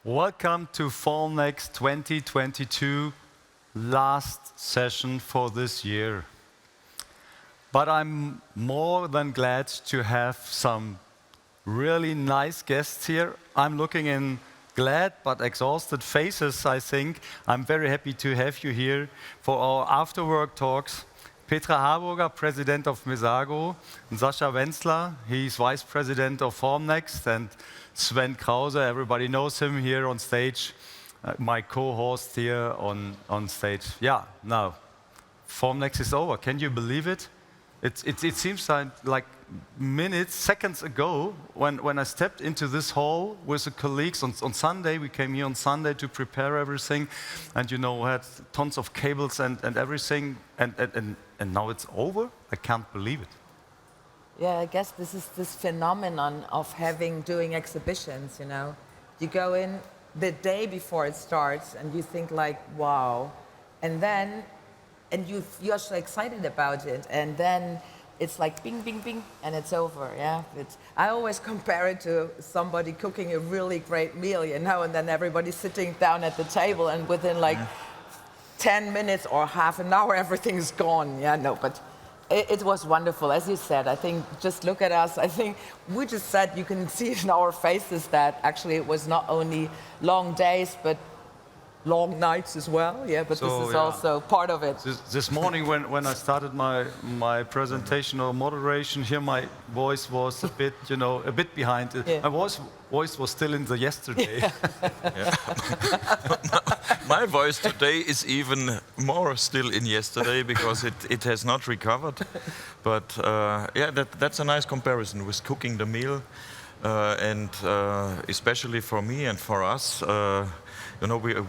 Welcome to Formnext 2022, last session for this year. But I'm more than glad to have some really nice guests here. I'm looking in glad but exhausted faces, I think. I'm very happy to have you here for our after-work talks. Petra Haarburger, President of Mesago, and Sascha Wenzler, he's Vice President of Formnext, and Sven Krause, everybody knows him here on stage, my co-host here on stage. Yeah, now, Formnext is over. Can you believe it? It seems like minutes, seconds ago, when I stepped into this hall with the colleagues on Sunday. We came here on Sunday to prepare everything, and had tons of cables and everything, and now it's over. I can't believe it. Yeah, I guess this is this phenomenon of doing exhibitions, You go in the day before it starts and you think like, wow. And you're so excited about it. And then it's like bing, bing, bing, and it's over, yeah. I always compare it to somebody cooking a really great meal, and then everybody's sitting down at the table and within 10 minutes or half an hour, everything's gone. Yeah, no, but it was wonderful. As you said, I think, just look at us. I think we just said, you can see in our faces that actually it was not only long days, but long nights as well. Yeah, but this is also part of it. This morning when I started my presentation or moderation, here my voice was a bit, a bit behind. Yeah. My voice was still in the yesterday. Yeah. My voice today is even more still in yesterday because it has not recovered. But yeah, that's a nice comparison with cooking the meal, and especially for me and for us.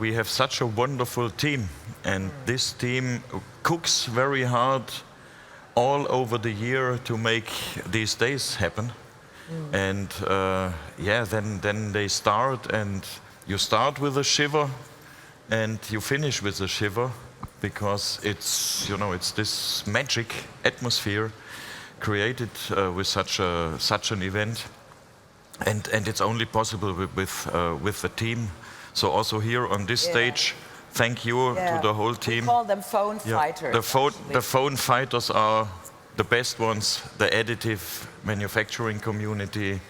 We have such a wonderful team, and this team cooks very hard all over the year to make these days happen. And then they start, and you start with a shiver, and you finish with a shiver, because it's this magic atmosphere created with such an event, and it's only possible with the team. So also here on this stage, thank you to the whole team. We call them phone fighters. The phone fighters are the best ones. The additive manufacturing community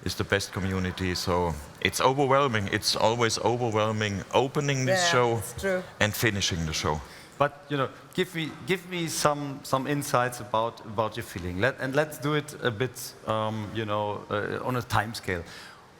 is the best community. So it's overwhelming. It's always overwhelming opening this show and finishing the show. But give me some insights about your feeling. Let's do it a bit on a time scale.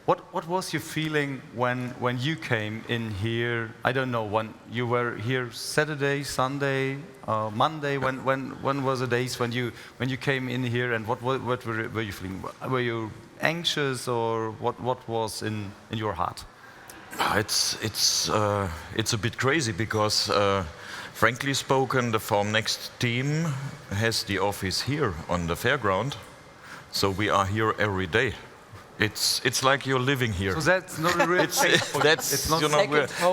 What was your feeling when you came in here? I don't know, when you were here Saturday, Sunday, Monday. When was the days when you came in here, and what were you feeling? Were you anxious, or what was in your heart? It's a bit crazy because, frankly spoken, the Formnext team has the office here on the fairground, so we are here every day. It's like you're living here. So that's not a real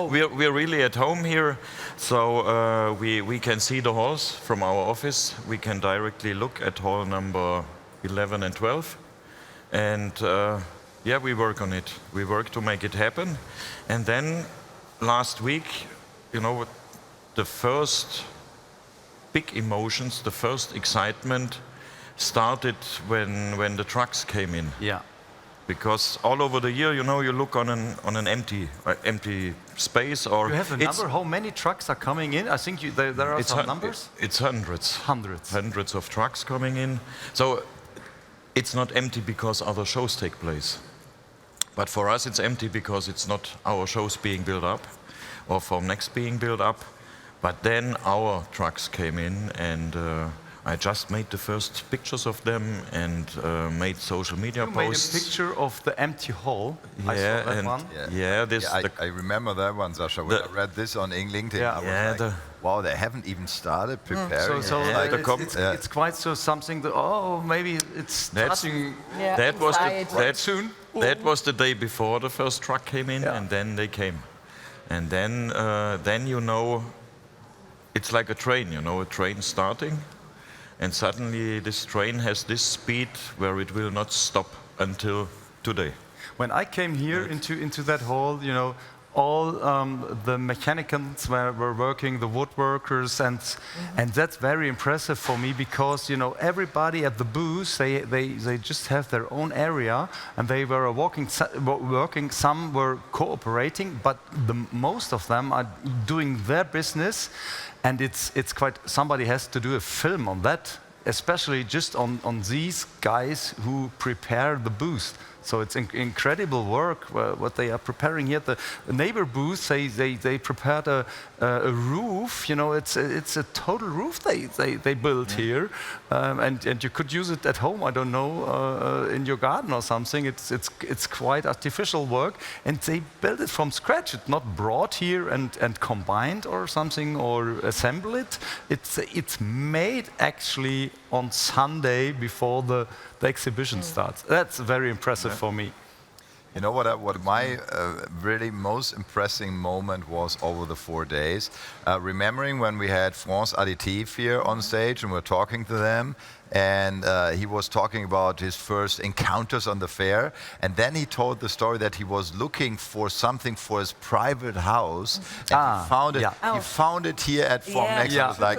we're really at home here. So we can see the halls from our office. We can directly look at hall number 11 and 12, and we work on it. We work to make it happen. And then last week, the first big emotions, the first excitement started when the trucks came in. Yeah. Because all over the year, you look on an empty space, or you have a number. How many trucks are coming in? I think there are some numbers. It's hundreds. Hundreds of trucks coming in. So it's not empty because other shows take place. But for us, it's empty because it's not our shows being built up, or Formnext being built up. But then our trucks came in, and I just made the first pictures of them and made social media posts. You made a picture of the empty hall. Yeah, I saw that one. I remember that one, Sascha. When I read this on LinkedIn, I was like, wow, they haven't even started preparing. It's quite something that, maybe it's starting soon. That was the day before the first truck came in, and then they came. And then it's like a train, a train starting. And suddenly this train has this speed where it will not stop until today. When I came here into that hall, you know, all the mechanicians were working, the woodworkers, and that's very impressive for me because, you know, everybody at the booth, they just have their own area, and they were working. Some were cooperating, but most of them are doing their business, and it's quite. Somebody has to do a film on that, especially just on these guys who prepare the booth. So it's incredible work what they are preparing here. The neighbor booth, they prepared a roof. You know, it's a total roof they built here, and you could use it at home. I don't know, in your garden or something. It's quite artificial work, and they built it from scratch. It's not brought here and combined or something or assemble it. It's made actually on Sunday before the exhibition starts. That's very impressive for me. You know what my really most impressing moment was over the 4 days? Remembering when we had France Additive here on stage and we're talking to them, and he was talking about his first encounters on the fair, and then he told the story that he was looking for something for his private house, and he found it. Yeah. He found it here at Formnext. Yeah. It was like,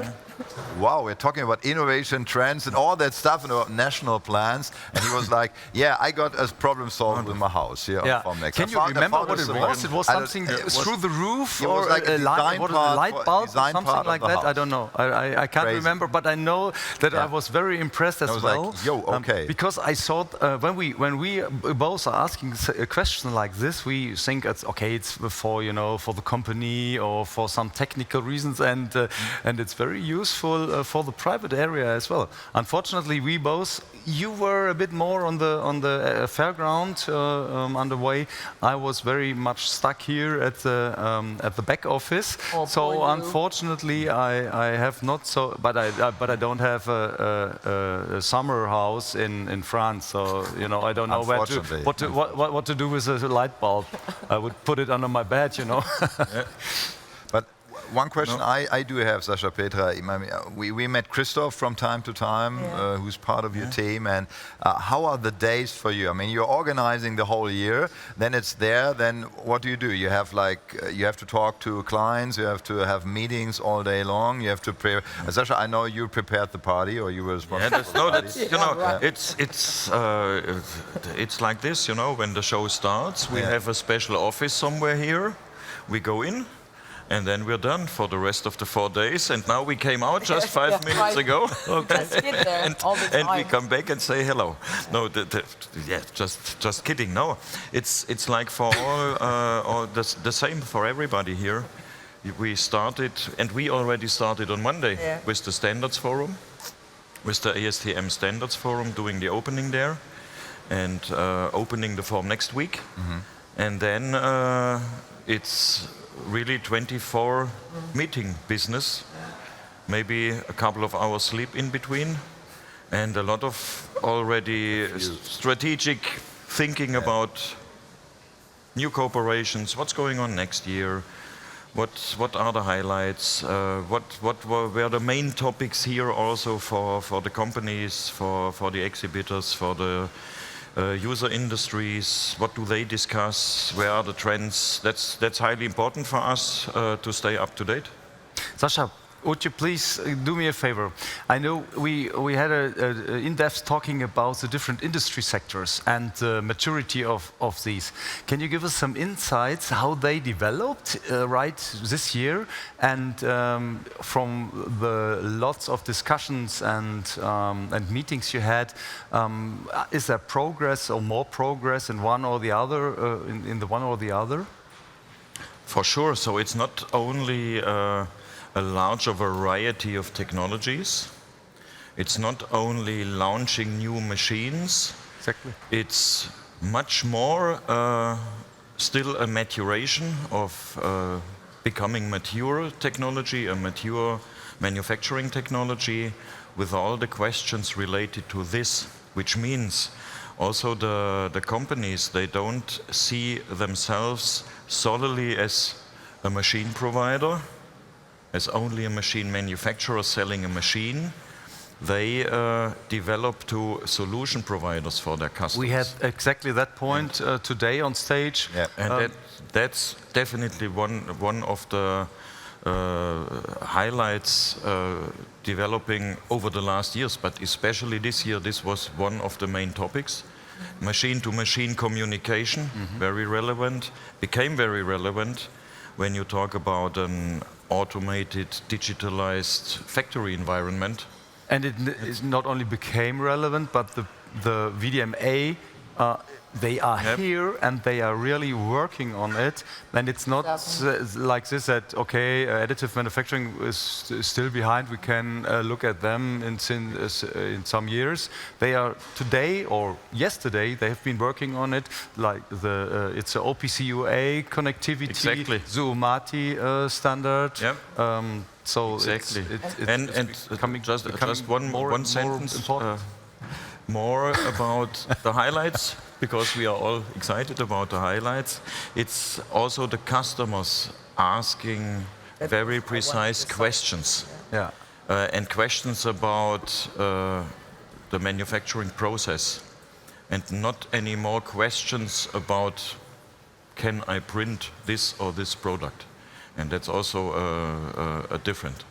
wow, we're talking about innovation, trends, and all that stuff, and about national plans. And he was like, yeah, I got a problem solved with my house here at Formnext. Can you remember what it was? It was something through the roof, or like a light bulb or something like that? I don't know. I can't remember, but I know that I was very impressed as well. Like, yo, okay. Because I thought when we both are asking a question like this, we think it's okay. It's for the company or for some technical reasons, and it's very useful for the private area as well. Unfortunately, you were a bit more on the fairground on the way. I was very much stuck here at the back office. Oh, so unfortunately, I have not so. But I don't have a summer house in France. So I don't know what to do with a light bulb. I would put it under my bed. Yeah. But one question I do have, Sascha, Petra, we met Christoph from time to time, who's part of your team, and how are the days for you? I mean, you're organizing the whole year, then it's there, then what do? You have you have to talk to clients, you have to have meetings all day long, you have to prepare. Sascha, I know you prepared the party, or you were responsible for the party. It's like this, when the show starts, we have a special office somewhere here, we go in, and then we're done for the rest of the 4 days. And now we came out just 5 minutes ago. Okay. And we come back and say hello. No, just kidding. No, it's like for all the same for everybody here. We started, and we already started on Monday with the Standards Forum, with the ASTM Standards Forum, doing the opening there, and opening the Formnext week. And then it's really 24 meeting business, maybe a couple of hours sleep in between, and a lot of already strategic thinking about new corporations, what's going on next year, what are the highlights, what were the main topics here also for the companies, for the exhibitors, for the user industries, what do they discuss, where are the trends? That's highly important for us to stay up to date. Sascha, would you please do me a favor? I know we had a in-depth talking about the different industry sectors and the maturity of these. Can you give us some insights how they developed right this year, and from the lots of discussions and meetings you had, is there progress or more progress in one or the other, in the one or the other? For sure. So it's not only a larger variety of technologies. It's not only launching new machines. Exactly. It's much more still a maturation of becoming mature technology, a mature manufacturing technology, with all the questions related to this, which means also the companies, they don't see themselves solely as a machine provider, as only a machine manufacturer selling a machine. they develop to solution providers for their customers. We had exactly that point today on stage. Yeah. And that's definitely one of the highlights developing over the last years, but especially this year, this was one of the main topics. Machine-to-machine communication, very relevant, became very relevant when you talk about an automated, digitalized factory environment. And it not only became relevant, but the VDMA, they are here and they are really working on it. And it's not like this that, okay, additive manufacturing is still behind. We can look at them in some years. They are today or yesterday, they have been working on it. Like it's a OPC-UA connectivity, Exactly. Zuomati standard. Yeah. So Exactly. it's becoming just one more sentence important. more about the highlights, because we are all excited about the highlights. It's also the customers asking very precise questions. Yeah. And questions about the manufacturing process. And not anymore questions about, can I print this or this product? And that's also a different.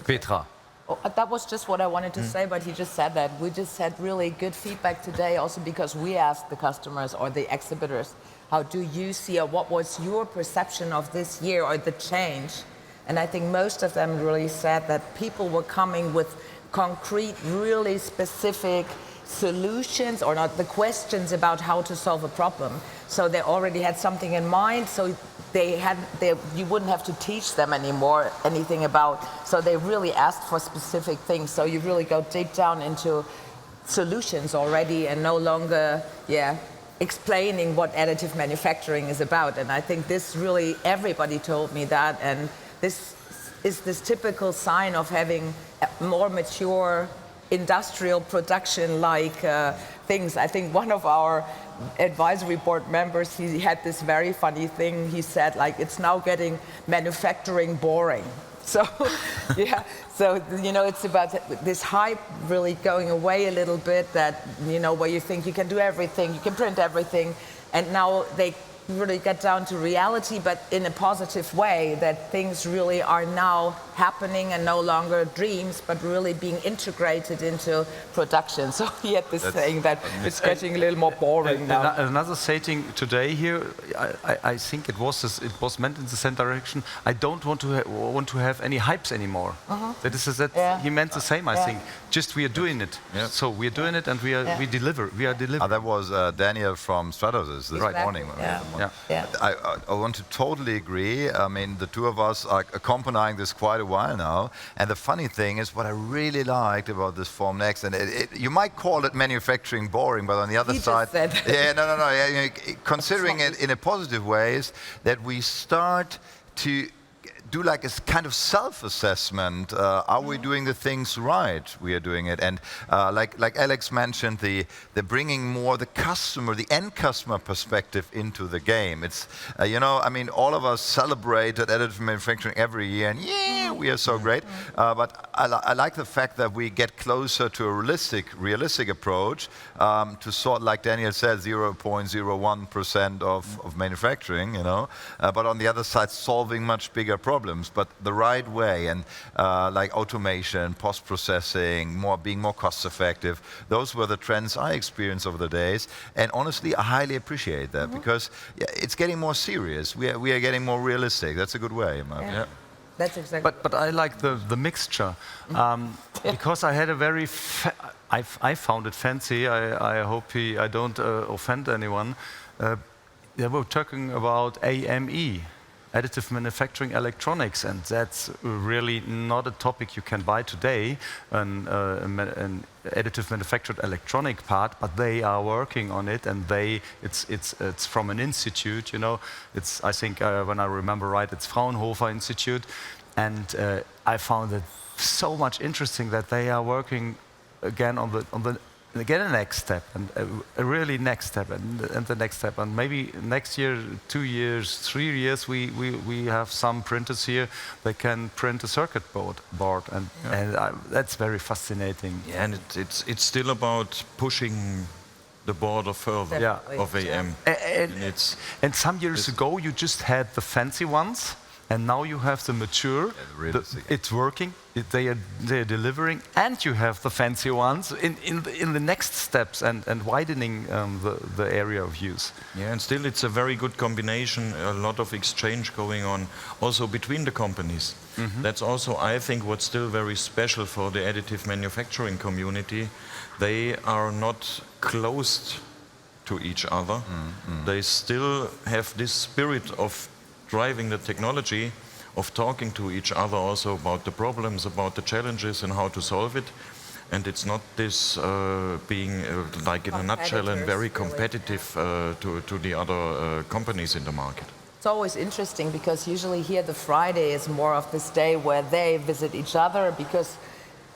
Petra. Oh, that was just what I wanted to say, but he just said that. We just had really good feedback today, also because we asked the customers or the exhibitors, how do you see, or what was your perception of this year or the change? And I think most of them really said that people were coming with concrete, really specific solutions, or not the questions about how to solve a problem. So they already had something in mind, so you wouldn't have to teach them anymore anything about, so they really asked for specific things. So you really go deep down into solutions already and no longer, explaining what additive manufacturing is about. And I think this really, everybody told me that, and this is this typical sign of having more mature industrial production-like things. I think one of our advisory board members, he had this very funny thing. He said, like, it's now getting manufacturing boring. So, so, it's about this hype really going away a little bit, that, where you think you can do everything, you can print everything, and now they really get down to reality, but in a positive way, that things really are now happening and no longer dreams, but really being integrated into production. So he had this saying that it's getting a little more boring now. Another saying today here, I think it was meant in the same direction. I don't want to have any hypes anymore. He meant the same, I think. Just we are doing it. Yeah. So we are doing it, and we deliver. We are delivering. That was Daniel from Stratasys this morning. I want to totally agree. I mean, the two of us are accompanying this quite a while now. And the funny thing is, what I really liked about this Formnext, and you might call it manufacturing boring, but on the other side, considering it in a positive way, is that we start to do like a kind of self-assessment. Are we doing the things right? We are doing it. And like Alex mentioned, the bringing more the customer, the end customer perspective into the game. It's, I mean, all of us celebrate additive manufacturing every year, and we are so great. But I like the fact that we get closer to a realistic approach to sort, like Daniel said, 0.01% of manufacturing, but on the other side, solving much bigger problems, but the right way, and like automation, post-processing, being more cost-effective. Those were the trends I experienced over the days, and honestly, I highly appreciate that because it's getting more serious. We are getting more realistic. That's a good way, in my opinion. That's exactly. But I like the mixture because I had a very. I found it fancy. I hope I don't offend anyone. They were talking about AME, additive manufacturing electronics, and that's really not a topic you can buy today, an additive manufactured electronic part, but they are working on it, and it's from an institute, It's, I think, when I remember right, it's Fraunhofer Institute, and I found it so much interesting that they are working again on the get a next step, and a really next step, and the next step, and maybe next year, 2 years, 3 years, we have some printers here that can print a circuit board, and that's very fascinating. Yeah, and it's still about pushing the border further of AM. And some years ago, you just had the fancy ones, and now you have the mature. It's working. They are delivering, and you have the fancy ones in the next steps and widening the area of use. Yeah, and still it's a very good combination. A lot of exchange going on, also between the companies. That's also, I think, what's still very special for the additive manufacturing community. They are not closed to each other. They still have this spirit of driving the technology, of talking to each other also about the problems, about the challenges and how to solve it. And it's not this being like in a nutshell and very competitive to the other companies in the market. It's always interesting because usually here the Friday is more of this day where they visit each other, because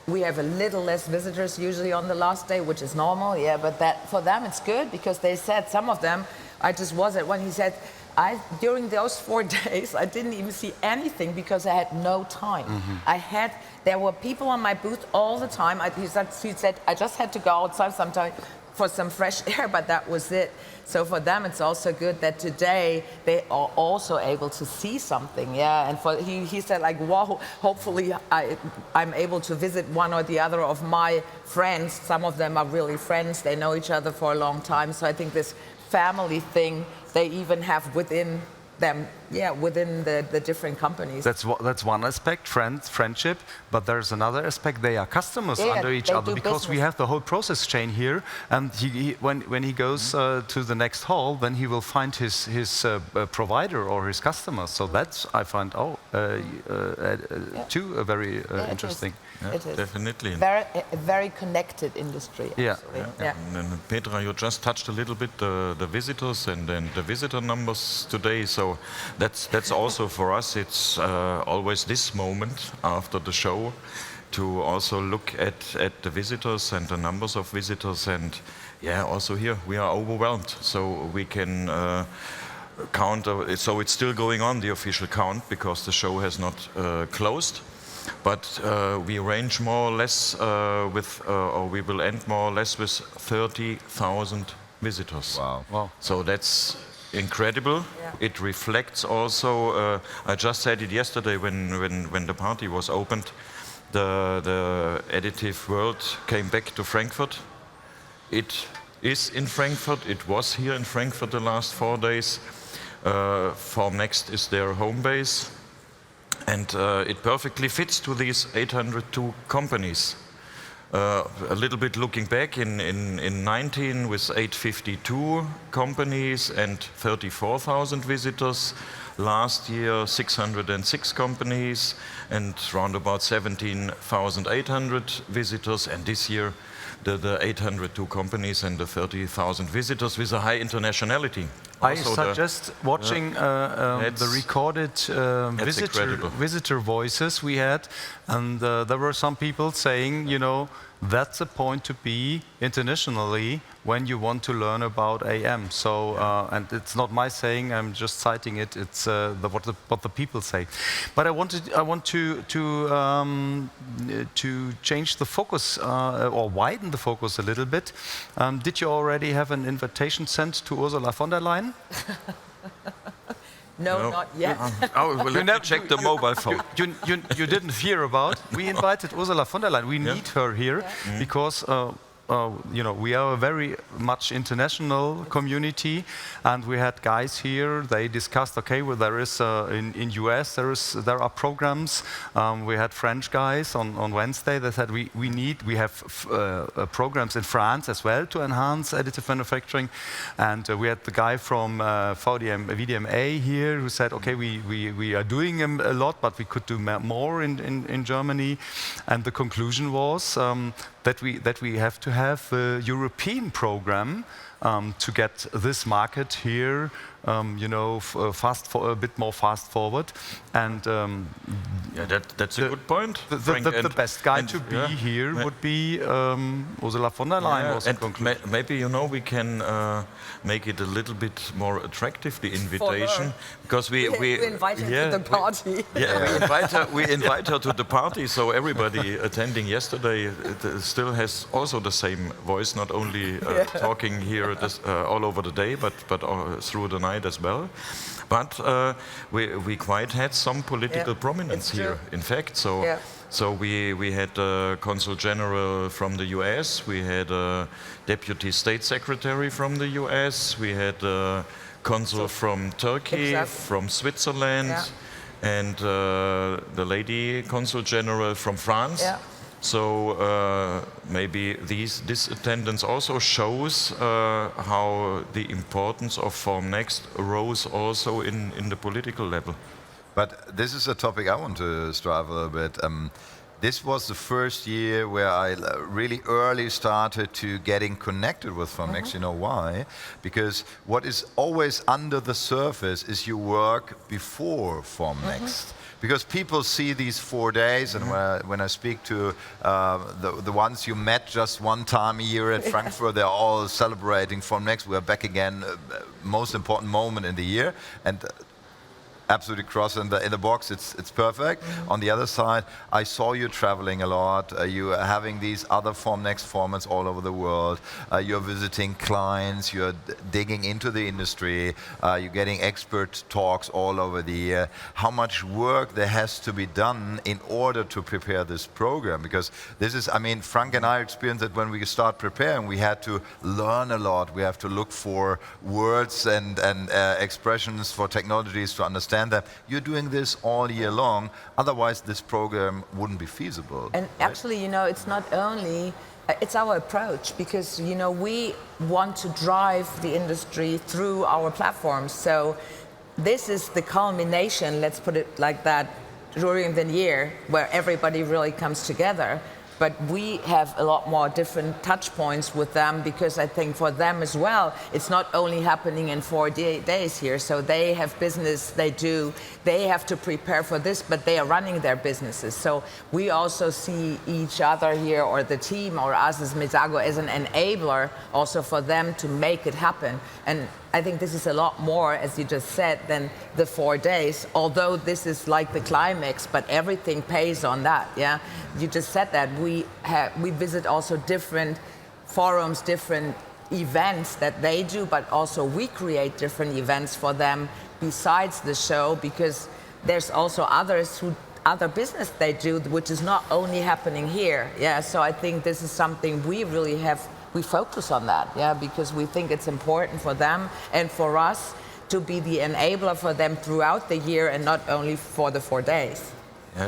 we have a little less visitors usually on the last day, which is normal, but that for them it's good, because they said, some of them, I just was at one, he said, during those 4 days, I didn't even see anything because I had no time. There were people on my booth all the time. He said, I just had to go outside sometime for some fresh air, but that was it. So for them, it's also good that today they are also able to see something, And he said, like, wow, hopefully I'm able to visit one or the other of my friends. Some of them are really friends. They know each other for a long time. So I think this family thing they even have within them, within the different companies. That's one aspect, friendship, but there's another aspect. They are customers under each other, because we have the whole process chain here, and when he goes to the next hall, then he will find his provider or his customer. So that's, I find, too very interesting. It is definitely. Very connected industry. And Petra, you just touched a little bit the visitors and the visitor numbers today. So that's also for us. It's always this moment after the show to also look at the visitors and the numbers of visitors. And also here we are overwhelmed. So we can count. So it's still going on, the official count, because the show has not closed. But we range more or less or we will end more or less with 30,000 visitors. Wow. So that's incredible. It reflects also, I just said it yesterday when the party was opened, the additive world came back to Frankfurt. It is in Frankfurt. It was here in Frankfurt the last 4 days. Formnext is their home base. And it perfectly fits to these 802 companies. A little bit looking back in 19 with 852 companies and 34,000 visitors. Last year 606 companies and around about 17,800 visitors. And this year the 802 companies and the 30,000 visitors with a high internationality. I suggest watching the recorded visitor voices we had, and there were some people saying, that's a point to be internationally when you want to learn about AM. So, and it's not my saying; I'm just citing it. It's what the people say. But I want to change the focus or widen the focus a little bit. Did you already have an invitation sent to Ursula von der Leyen? No, not yet. Let me check the mobile phone. You didn't hear about. We invited Ursula von der Leyen. We need her here because we are a very much international community, and we had guys here. They discussed, well, there is in US there are programs. We had French guys on Wednesday that said we have programs in France as well to enhance additive manufacturing, and we had the guy from VDMA here who said, we are doing a lot, but we could do more in Germany, and the conclusion was that we have to have a European program to get this market here, a bit more fast forward. And that's a good point. The best guy to be here would be Ursula von der Leyen. Was the conclusion. Maybe we can make it a little bit more attractive, the invitation, because we invite her to the party. Yeah, we invite her to the party, so everybody attending yesterday still has also the same voice, not only talking here all over the day, but through the night as well. But we quite had some political prominence here, in fact. So we had a Consul General from the US, we had a Deputy State Secretary from the US, we had a Consul from Turkey, from Switzerland, and the lady Consul General from France. Yeah. So maybe this attendance also shows how the importance of Formnext rose also in the political level. But this is a topic I want to strive a little bit. This was the first year where I really early started to getting connected with Formnext. You know why? Because what is always under the surface is your work before Formnext. Because people see these 4 days, and when I speak to the ones you met just one time a year at Frankfurt, they're all celebrating Formnext. We're back again, most important moment in the year. And absolutely cross in the box, it's perfect. On the other side, I saw you traveling a lot. You are having these other Formnext formats all over the world. You're visiting clients. You're digging into the industry. You're getting expert talks all over the year. How much work there has to be done in order to prepare this program? Because this is, Frank and I experienced it when we start preparing. We had to learn a lot. We have to look for words and expressions for technologies to understand that. You're doing this all year long, otherwise this program wouldn't be feasible. And actually, it's not only, it's our approach, because, we want to drive the industry through our platforms. So this is the culmination, let's put it like that, during the year where everybody really comes together. But we have a lot more different touch points with them, because I think for them as well, it's not only happening in 4 days here. So they have business, they have to prepare for this, but they are running their businesses. So we also see each other here, or the team, or us as Mesago, as an enabler also for them to make it happen. And I think this is a lot more, as you just said, than the 4 days, although this is like the climax, but everything pays on that, yeah? You just said that. We visit also different forums, different events that they do, but also we create different events for them besides the show, because there's also other business they do, which is not only happening here, yeah? So I think this is something we focus on that, yeah, because we think it's important for them and for us to be the enabler for them throughout the year and not only for the 4 days. Yeah,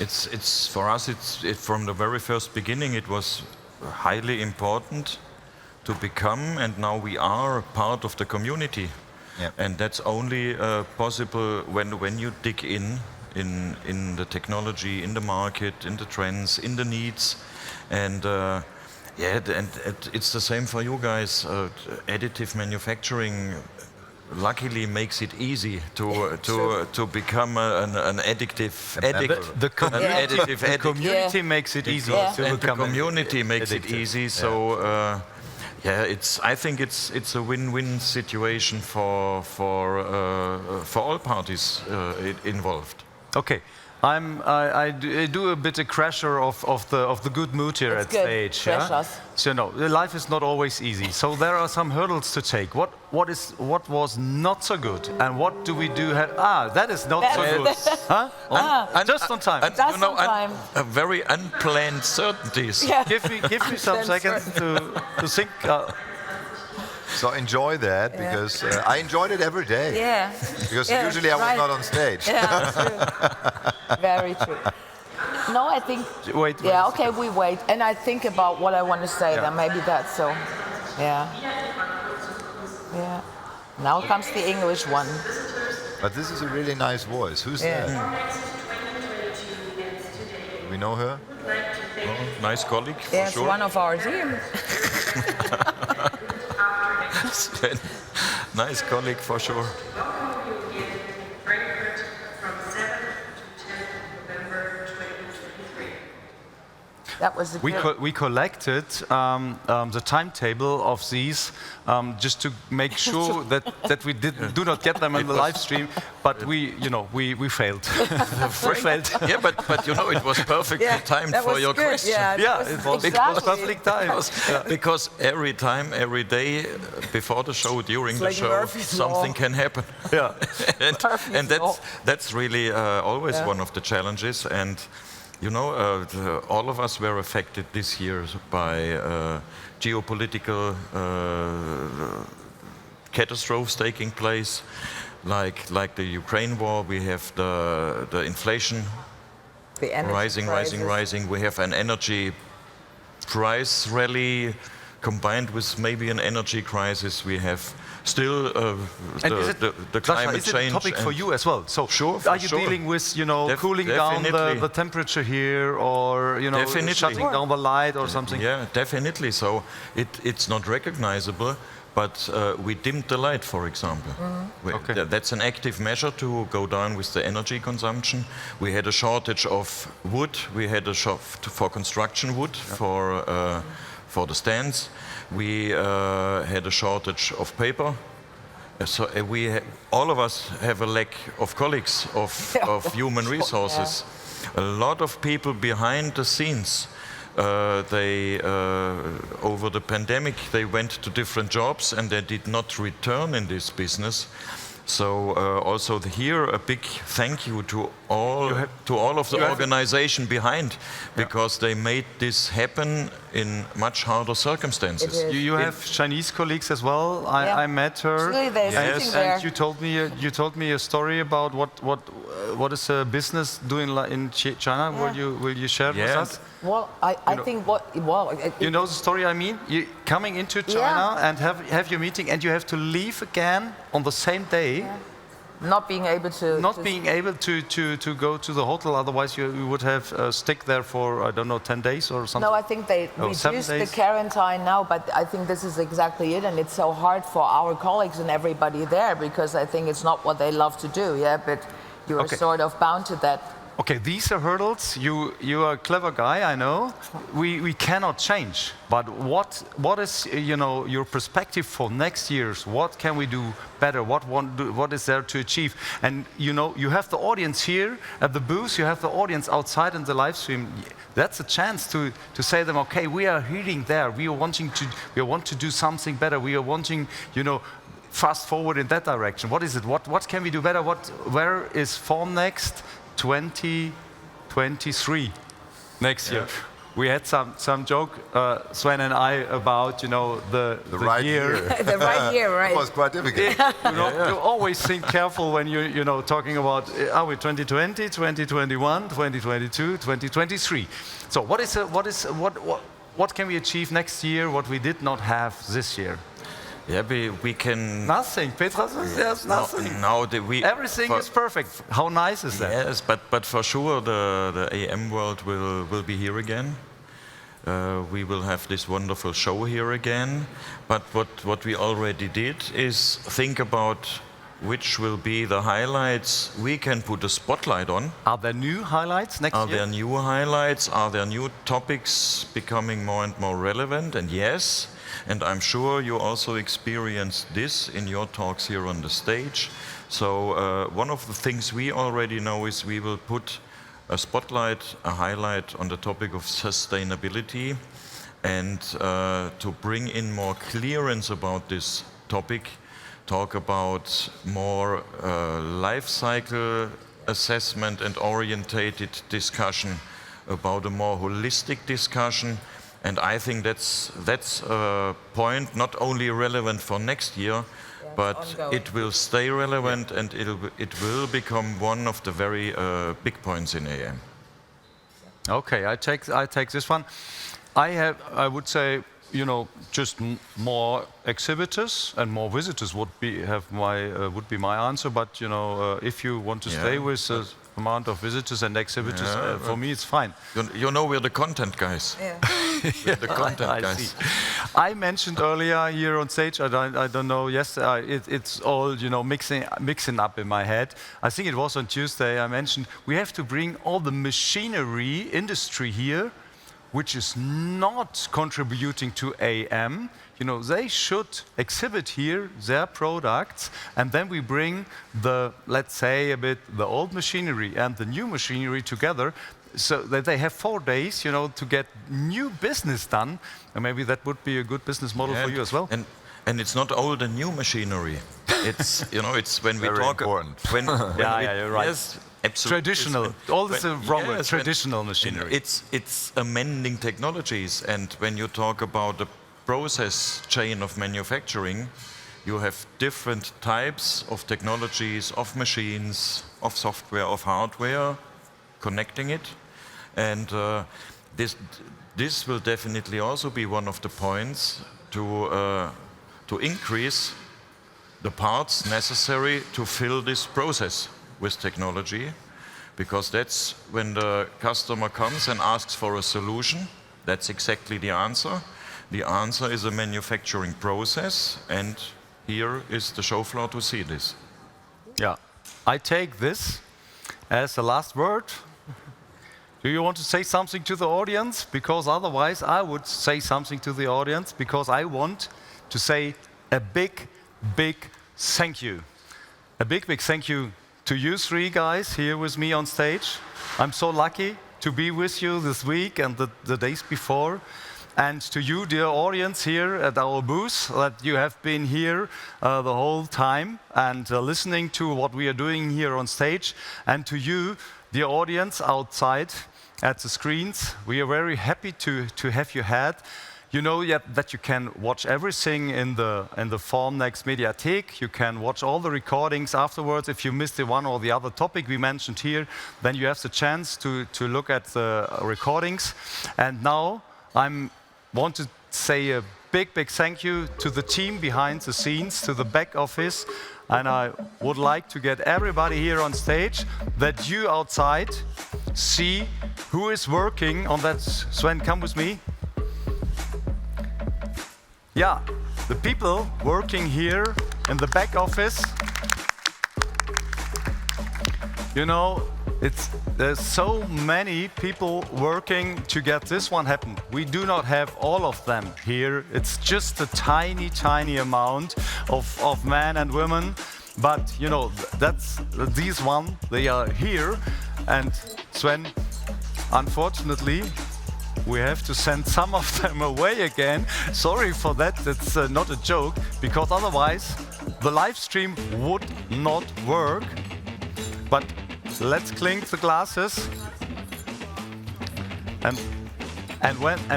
it's for us. From the very first beginning, it was highly important to become, and now we are part of the community. Yeah. And that's only possible when you dig in the technology, in the market, in the trends, in the needs, and. It's the same for you guys. Additive manufacturing luckily makes it easy to become an additive addict. The community makes it easy. And the community makes it easy. So I think it's a win-win situation for all parties involved. Okay. I do a bit of crasher of the good mood here at stage. Yeah? So life is not always easy. So there are some hurdles to take. What was not so good, and what do we do? That is not so good. Huh? Just on time. Very unplanned certainties. Yeah. Give me some seconds to think. So enjoy that, because I enjoyed it every day. Yeah. Because usually I was not on stage. Yeah, true. Very true. No, I think. Wait. Yeah, okay, we wait. And I think about what I want to say, then maybe that's so. Yeah. Yeah. Now comes the English one. But this is a really nice voice. Who's that? We know her? Oh, nice colleague, for yeah, sure. It's one of our team. Sven, nice colleague for sure. Welcome you in Frankfurt from 7th to 10th November 2023. That was a good. We collected the timetable of these just to make sure that we do not get them in the live stream, but we failed. We failed. Yeah, but you know, it was perfectly timed that for was your good. question. Yeah, It was exactly. perfect time. Because every time, every day, before the show, during It's the like show, Murphy's Law. something can happen. Yeah. and that's really always one of the challenges. And you know, all of us were affected this year by geopolitical catastrophes taking place, like the Ukraine war. We have the inflation The energy rising. We have an energy price rally combined with maybe an energy crisis. We have still the climate is it change. a topic for you as well? So Sure, are you dealing with cooling down the temperature here, or Definitely. shutting down the light or something? Yeah, definitely. So it's not recognizable, but we dimmed the light, for example. Okay. That's an active measure to go down with the energy consumption. We had a shortage of wood. We had a for construction wood for the stands. We had a shortage of paper. So all of us have a lack of colleagues, of human resources. A lot of people behind the scenes, over the pandemic, they went to different jobs and they did not return in this business. So also here a big thank you to all of the organization behind, because they made this happen in much harder circumstances. You have Chinese colleagues as well. I met her. Really, they're sitting there. And you told me a story about what is a business doing in China. Will you share with us? Well, I think You know the story I mean? You coming into China and have your meeting, and you have to leave again on the same day. not being able to Being able to go to the hotel, otherwise you would have stick there for, I don't know, 10 days or something. No, I think they 7 reduced the days. quarantine now, but I think this is exactly it, and it's so hard for our colleagues and everybody there, because I think it's not what they love to do, but you're sort of bound to that. Okay, these are hurdles. You are a clever guy, I know. We cannot change. But what is your perspective for next year's? What can we do better? What is there to achieve? And you have the audience here at the booth. You have the audience outside in the live stream. That's a chance to say to them, okay, we are heading there. We want to do something better. We are wanting, fast forward in that direction. What is it? What can we do better? Where is Formnext 2023 next year? We had some joke, Sven and I, about the right year. The right year, right? It was quite difficult. You always think careful when you're talking about are we 2020, 2021, 2022, 2023. So what can we achieve next year? What we did not have this year? Yeah, we can. Nothing. Petra says there's nothing. Everything is perfect. How nice is that? Yes, but for sure the AM world will be here again. We will have this wonderful show here again. But what we already did is think about which will be the highlights we can put a spotlight on. Are there new highlights next year? Are there new highlights? Are there new topics becoming more and more relevant? And yes. And I'm sure you also experienced this in your talks here on the stage. So one of the things we already know is we will put a spotlight, a highlight on the topic of sustainability, and to bring in more clearance about this topic, talk about more life cycle assessment and orientated discussion, about a more holistic discussion. And I think that's a point not only relevant for next year, but ongoing. it will stay relevant, and it will become one of the very big points in AM. Okay, I take this one. I would say just more exhibitors and more visitors would be my answer. But if you want to stay with the amount of visitors and exhibitors, for me it's fine. You know we're the content guys. Yeah. with the content I guys. see. I mentioned earlier here on stage, I don't know, yes, it's all, mixing up in my head. I think it was on Tuesday I mentioned we have to bring all the machinery industry here, which is not contributing to AM. They should exhibit here their products, and then we bring let's say, the old machinery and the new machinery together, so that they have 4 days, to get new business done, and maybe that would be a good business model for you as well. And it's not old and new machinery. It's it's when we Very talk important. when you're right. Yes, absolutely. Traditional, all this wrong with traditional machinery. It's amending technologies, and when you talk about the process chain of manufacturing, you have different types of technologies, of machines, of software, of hardware, connecting it, and this will definitely also be one of the points to increase the parts necessary to fill this process with technology, because that's when the customer comes and asks for a solution. That's exactly the answer. The answer is a manufacturing process, and here is the show floor to see this. Yeah, I take this as the last word. Do you want to say something to the audience? Because otherwise I would say something to the audience, because I want to say a big, big thank you. A big, big thank you to you 3 guys here with me on stage. I'm so lucky to be with you this week and the days before. And to you, dear audience here at our booth, that you have been here the whole time and listening to what we are doing here on stage. And to you, dear audience outside at the screens, we are very happy to have you had. You know that you can watch everything in the Formnext Mediathek. You can watch all the recordings afterwards. If you missed the one or the other topic we mentioned here, then you have the chance to look at the recordings. And now I want to say a big, big thank you to the team behind the scenes, to the back office. And I would like to get everybody here on stage, that you outside see who is working on that. Sven, come with me. Yeah, the people working here in the back office. There's so many people working to get this one happen. We do not have all of them here. It's just a tiny, tiny amount of men and women. But that's these one. They are here. And Sven, unfortunately, we have to send some of them away again. Sorry for that. That's not a joke, because otherwise the live stream would not work. But let's clink the glasses, and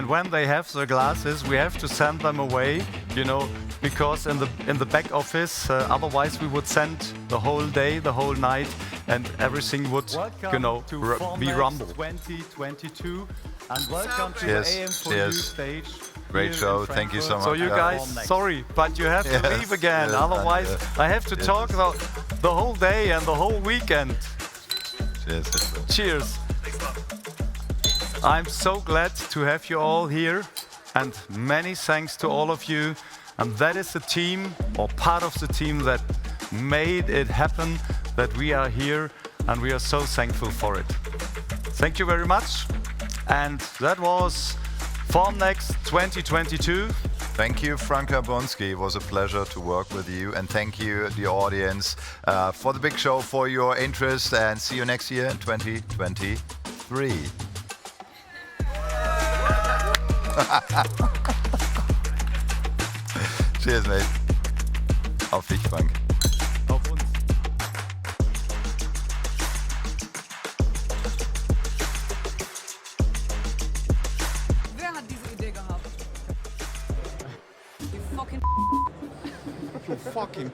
when they have the glasses, we have to send them away, because in the back office, otherwise we would send the whole day, the whole night, and everything would, be rumble. 2022, and welcome to the AM4U stage. Great show, thank you so much. So you guys, sorry, but you have to leave again, otherwise I have to talk about the whole day and the whole weekend. Cheers. Cheers. I'm so glad to have you all here, and many thanks to all of you. And that is the team, or part of the team, that made it happen, that we are here, and we are so thankful for it. Thank you very much. And that was Formnext 2022. Thank you, Frank Jablonski. It was a pleasure to work with you. And thank you, the audience, for the big show, for your interest. And see you next year in 2023. Cheers, mate. Auf dich, Frank. Auf uns. Wer hat diese Idee gehabt? You fucking